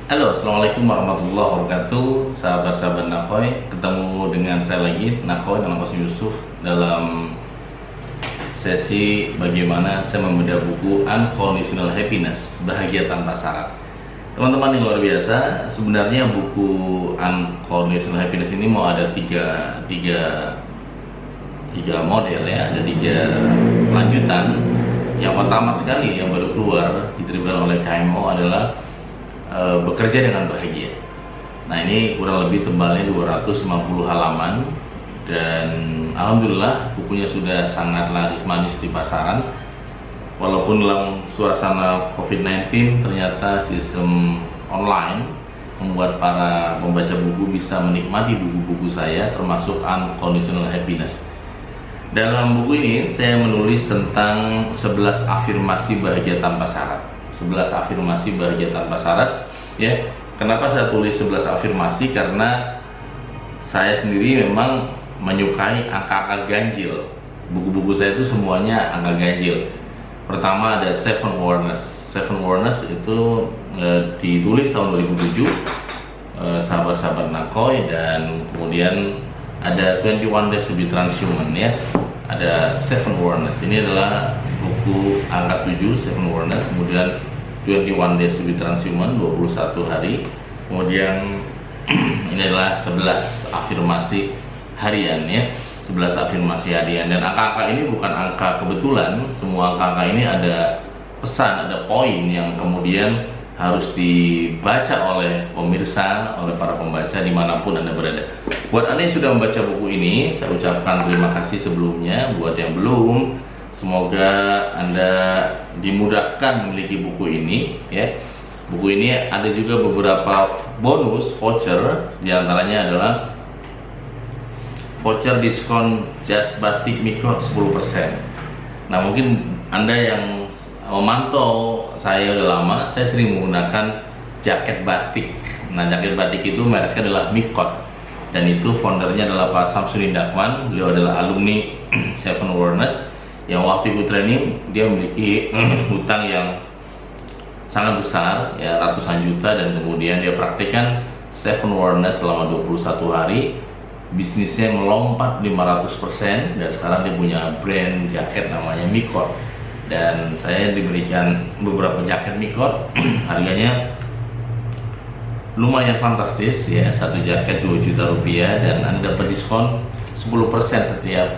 Halo, assalamualaikum warahmatullahi wabarakatuh, sahabat-sahabat Nakoy. Ketemu dengan saya lagi, Nakoy dalam Qasim Yusuf, dalam sesi bagaimana saya membedah buku Unconditional Happiness, Bahagia Tanpa Syarat. Teman-teman yang luar biasa, sebenarnya buku Unconditional Happiness ini mau ada tiga model ya, ada tiga lanjutan. Yang pertama sekali yang baru keluar diterima oleh KMO adalah bekerja dengan bahagia. Nah, ini kurang lebih tebalnya 250 halaman dan alhamdulillah bukunya sudah sangat laris manis di pasaran. Walaupun dalam suasana COVID-19 ternyata sistem online membuat para pembaca buku bisa menikmati buku-buku saya, termasuk Unconditional Happiness. Dalam buku ini saya menulis tentang 11 afirmasi bahagia tanpa syarat. 11 afirmasi bahagia tanpa syarat ya. Kenapa saya tulis 11 afirmasi? Karena saya sendiri memang menyukai angka-angka ganjil. Buku-buku saya itu semuanya angka ganjil. Pertama ada Seven Awareness. Seven Awareness itu ditulis tahun 2007 sahabat-sahabat Nakoy, dan kemudian ada 21 Days to be Transhuman ya. Ada Seven Awareness, ini adalah buku angka 7, Seven Awareness. Kemudian 21 Days to be Transhuman, 21 hari. Kemudian ini adalah 11 afirmasi harian ya, 11 afirmasi harian. Dan angka-angka ini bukan angka kebetulan, semua angka-angka ini ada pesan, ada poin yang kemudian harus dibaca oleh pemirsa, oleh para pembaca dimanapun Anda berada. Buat Anda yang sudah membaca buku ini, saya ucapkan terima kasih sebelumnya. Buat yang belum, semoga Anda dimudahkan memiliki buku ini ya. Buku ini ada juga beberapa bonus voucher, diantaranya adalah voucher diskon jas batik mikro 10%. Nah, mungkin Anda yang memantau saya udah lama, saya sering menggunakan jaket batik. Nah, jaket batik itu mereknya adalah Mikot, dan itu foundernya adalah Pak Samsudin Dakwan. Beliau adalah alumni Seven Awareness yang waktu ikut training dia memiliki hutang yang sangat besar ya, ratusan juta, dan kemudian dia praktekkan Seven Awareness selama 21 hari. Bisnisnya melompat 500%, dan sekarang dia punya brand jaket namanya Mikot. Dan saya diberikan beberapa jaket Mikot harganya lumayan fantastis ya, satu jaket 2 juta rupiah, dan Anda dapat diskon 10% setiap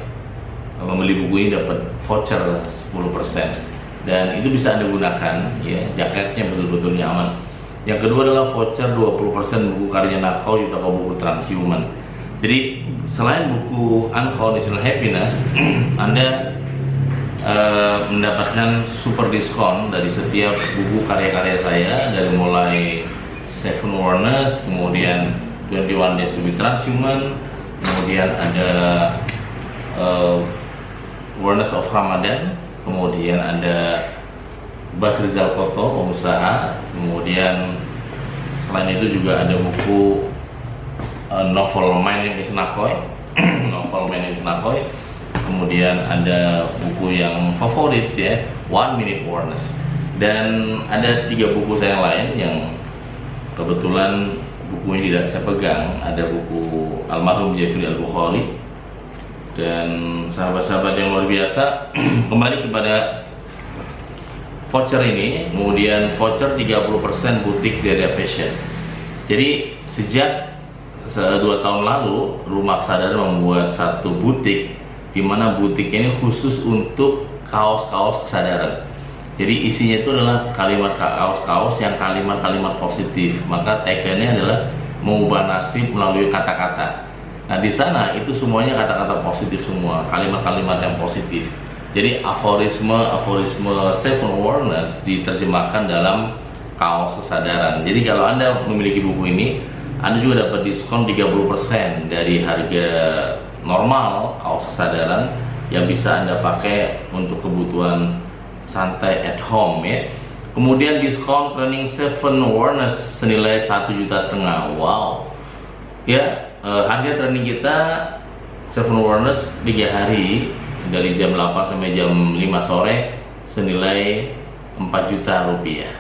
membeli buku ini, dapat voucher 10%, dan itu bisa Anda gunakan ya, jaketnya betul-betul nyaman. Yang kedua adalah voucher 20% buku karya Nakoy atau buku Transhuman. Jadi selain buku Unconditional Happiness Anda mendapatkan super diskon dari setiap buku karya-karya saya, dari mulai Seven Awareness, kemudian 21 Days to be Transhuman, kemudian ada Awareness of Ramadan, kemudian ada Bas Rizal Koto, pengusaha, kemudian selain itu juga ada buku novel My Name is Nakoy, novel My Name is Nakoy. Kemudian ada buku yang favorit ya, One Minute Awareness, dan ada 3 buku saya yang lain yang kebetulan buku ini tidak saya pegang. Ada buku almarhum Jeffrey Al-Bukhari. Dan sahabat-sahabat yang luar biasa, kembali kepada voucher ini, kemudian voucher 30% butik Zeda Fashion. Jadi sejak 2 tahun lalu Rumah Kesadaran membuat satu butik, di mana butik ini khusus untuk kaos-kaos kesadaran. Jadi isinya itu adalah kalimat kaos-kaos yang kalimat-kalimat positif. Maka tagline-nya adalah mengubah nasib melalui kata-kata. Nah, di sana itu semuanya kata-kata positif semua, kalimat-kalimat yang positif. Jadi aforisme Seven Awareness diterjemahkan dalam kaos kesadaran. Jadi kalau Anda memiliki buku ini, Anda juga dapat diskon 30% dari harga normal kaos kesadaran yang bisa Anda pakai untuk kebutuhan santai at home ya. Kemudian diskon training Seven Awareness senilai 1,5 juta. Wow ya, harga training kita Seven Awareness 3 hari dari jam 8 sampai jam 5 sore senilai 4 juta rupiah.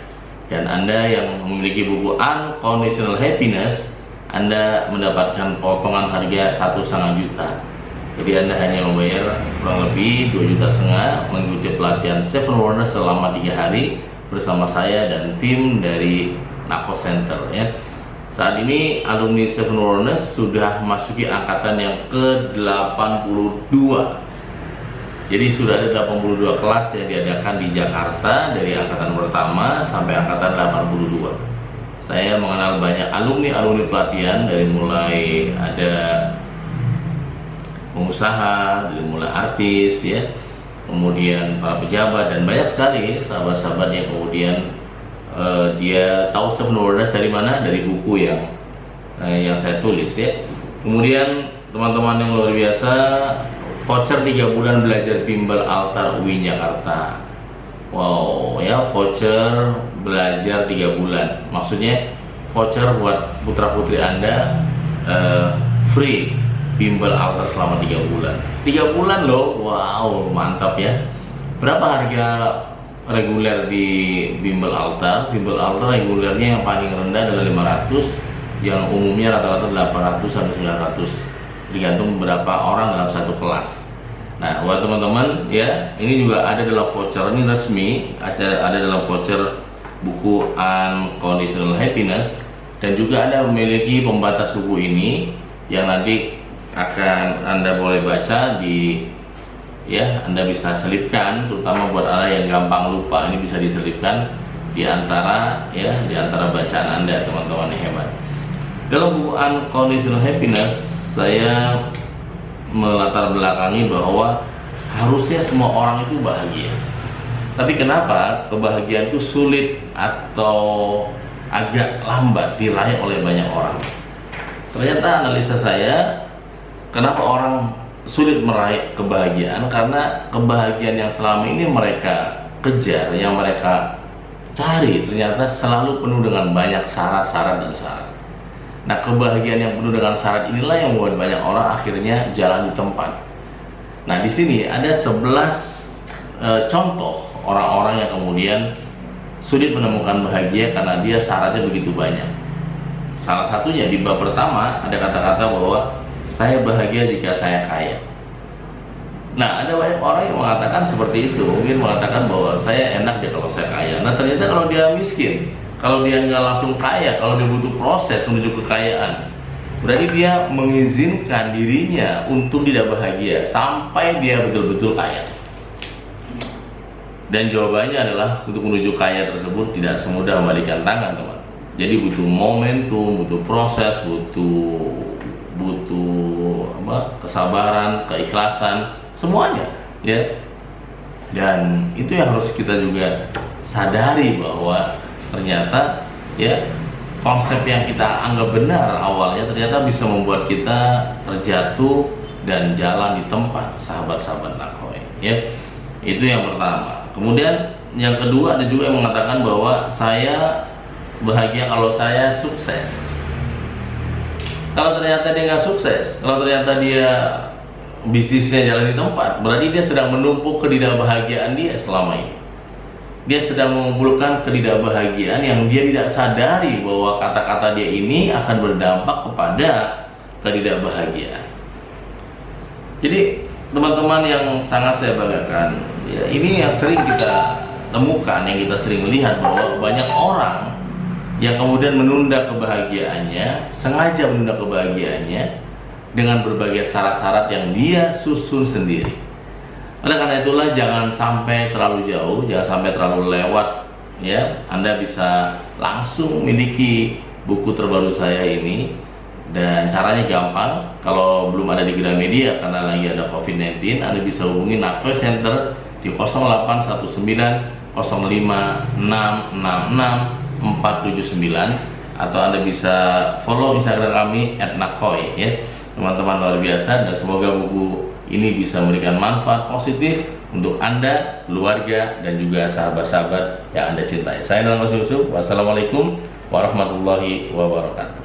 Dan Anda yang memiliki buku Unconditional Happiness, Anda mendapatkan potongan harga 1,5 juta. Jadi Anda hanya membayar kurang lebih 2,5 juta mengikuti pelatihan Seven Wonders selama 3 hari bersama saya dan tim dari Nako Center ya. Saat ini alumni Seven Wonders sudah masuki angkatan yang ke-82. Jadi sudah ada 82 kelas yang diadakan di Jakarta dari angkatan pertama sampai angkatan 82. Saya mengenal banyak alumni pelatihan, dari mulai ada pengusaha, dari mulai artis ya, kemudian para pejabat, dan banyak sekali sahabat-sahabat yang kemudian dia tahu Seven Wonders dari mana? Dari buku yang saya tulis ya. Kemudian teman-teman yang luar biasa, voucher 3 bulan belajar bimbel altar UIN Jakarta. Wow ya, voucher belajar 3 bulan. Maksudnya voucher buat putra-putri Anda free bimbel altar selama 3 bulan. 3 bulan loh, wow mantap ya. Berapa harga reguler di bimbel altar? Bimbel altar regulernya yang paling rendah adalah 500, yang umumnya rata-rata 800 sampai 900. Tergantung berapa orang dalam satu kelas. Nah, buat teman-teman ya, ini juga ada dalam voucher, ini resmi, ada dalam voucher buku Unconditional Happiness, dan juga Anda memiliki pembatas buku ini yang nanti akan Anda boleh baca di ya, Anda bisa selipkan, terutama buat Anda yang gampang lupa, ini bisa diselipkan di antara bacaan Anda, teman-teman yang hebat. Dalam buku Unconditional Happiness, saya melatar belakangi bahwa harusnya semua orang itu bahagia. Tapi kenapa kebahagiaan itu sulit atau agak lambat diraih oleh banyak orang? Ternyata analisa saya, kenapa orang sulit meraih kebahagiaan? Karena kebahagiaan yang selama ini mereka kejar, yang mereka cari, ternyata selalu penuh dengan banyak syarat-syarat dan syarat. Nah, kebahagiaan yang penuh dengan syarat inilah yang membuat banyak orang akhirnya jalan di tempat. Nah, di sini ada 11 contoh orang-orang yang kemudian sulit menemukan bahagia karena dia syaratnya begitu banyak. Salah satunya di bab pertama ada kata-kata bahwa saya bahagia jika saya kaya. Nah, ada banyak orang yang mengatakan seperti itu, mungkin mengatakan bahwa saya enak ya kalau saya kaya. Nah, ternyata kalau dia miskin, kalau dia nggak langsung kaya, kalau dia butuh proses menuju kekayaan, berarti dia mengizinkan dirinya untuk tidak bahagia sampai dia betul-betul kaya. Dan jawabannya adalah untuk menuju kaya tersebut tidak semudah membalikan tangan, teman. Jadi butuh momentum, butuh proses, butuh kesabaran, keikhlasan, semuanya ya. Dan itu yang harus kita juga sadari, bahwa ternyata ya, konsep yang kita anggap benar awalnya ternyata bisa membuat kita terjatuh dan jalan di tempat, sahabat-sahabat Nakoi ya. Itu yang pertama. Kemudian yang kedua, ada juga yang mengatakan bahwa saya bahagia kalau saya sukses. Kalau ternyata dia nggak sukses, kalau ternyata dia bisnisnya jalan di tempat, berarti dia sedang menumpuk ketidakbahagiaan dia selama ini. Dia sedang mengumpulkan ketidakbahagiaan yang dia tidak sadari bahwa kata-kata dia ini akan berdampak kepada ketidakbahagiaan. Jadi teman-teman yang sangat saya banggakan ya, ini yang sering kita temukan, yang kita sering lihat, bahwa banyak orang yang kemudian menunda kebahagiaannya, sengaja menunda kebahagiaannya dengan berbagai syarat-syarat yang dia susun sendiri. Oleh karena itulah, jangan sampai terlalu jauh, jangan sampai terlalu lewat ya. Anda bisa langsung miliki buku terbaru saya ini, dan caranya gampang. Kalau belum ada di Gramedia karena lagi ada COVID-19, Anda bisa hubungi Nako Center di 0819 05 666 479, atau Anda bisa follow Instagram kami @nakoi ya. Teman-teman luar biasa, dan semoga buku ini bisa memberikan manfaat positif untuk Anda, keluarga, dan juga sahabat-sahabat yang Anda cintai. Saya Nalmas Yusuf. Wassalamualaikum warahmatullahi wabarakatuh.